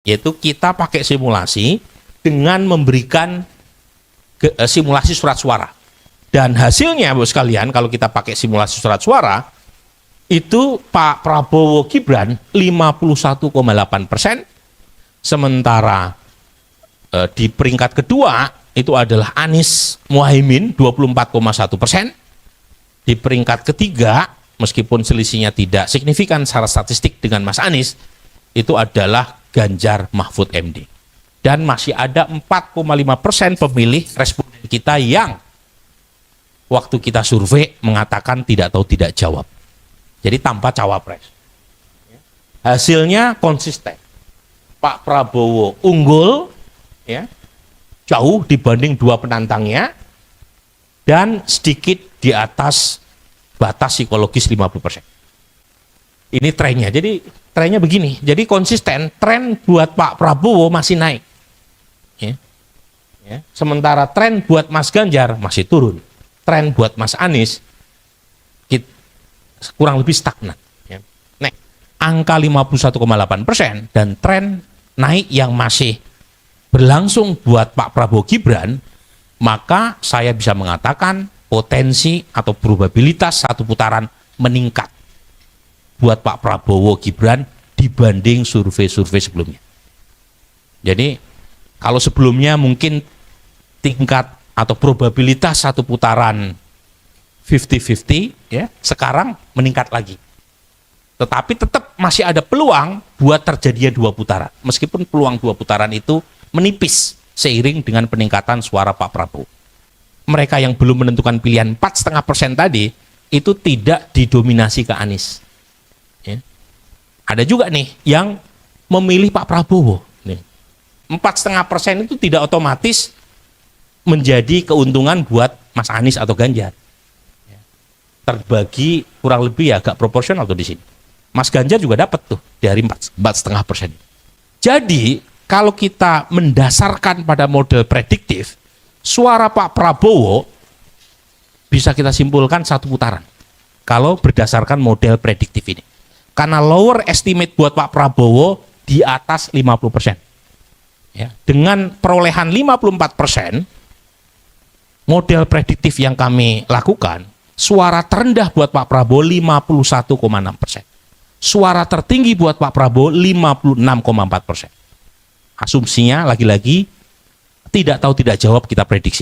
Yaitu kita pakai simulasi dengan memberikan simulasi surat suara. Dan hasilnya, Bapak sekalian, kalau kita pakai simulasi surat suara, itu Pak Prabowo Gibran 51,8%, sementara di peringkat kedua itu adalah Anies Muhaimin 24,1%. Di peringkat ketiga, meskipun selisihnya tidak signifikan secara statistik dengan Mas Anies, itu adalah Ganjar Mahfud MD. Dan masih ada 4,5% pemilih responden kita yang waktu kita survei mengatakan tidak tahu tidak jawab. Jadi tanpa cawapres. Hasilnya konsisten. Pak Prabowo unggul, ya, jauh dibanding dua penantangnya, dan sedikit di atas batas psikologis 50%. Ini trennya. Jadi trennya begini. Jadi konsisten, tren buat Pak Prabowo masih naik. Ya. Ya. Sementara tren buat Mas Ganjar masih turun. Tren buat Mas Anies kurang lebih stagnan. Ya. Nah, angka 51,8% dan tren naik yang masih berlangsung buat Pak Prabowo Gibran, maka saya bisa mengatakan potensi atau probabilitas satu putaran meningkat buat Pak Prabowo Gibran dibanding survei-survei sebelumnya. Jadi kalau sebelumnya mungkin tingkat atau probabilitas satu putaran 50-50, ya, sekarang meningkat lagi. Tetapi tetap masih ada peluang buat terjadinya dua putaran. Meskipun peluang dua putaran itu menipis seiring dengan peningkatan suara Pak Prabowo. Mereka yang belum menentukan pilihan 4,5% tadi itu tidak didominasi ke Anies. Ya. Ada juga nih yang memilih Pak Prabowo. 4,5% itu tidak otomatis menjadi keuntungan buat Mas Anies atau Ganjar. Ya. Terbagi kurang lebih agak proporsional tuh di sini. Mas Ganjar juga dapat tuh dari 4,5%. Jadi kalau kita mendasarkan pada model prediktif, suara Pak Prabowo bisa kita simpulkan satu putaran. Kalau berdasarkan model prediktif ini. Karena lower estimate buat Pak Prabowo di atas 50%. Ya, dengan perolehan 54%, model prediktif yang kami lakukan, suara terendah buat Pak Prabowo 51,6%. Suara tertinggi buat Pak Prabowo 56,4%. Asumsinya lagi-lagi tidak tahu tidak jawab kita prediksi.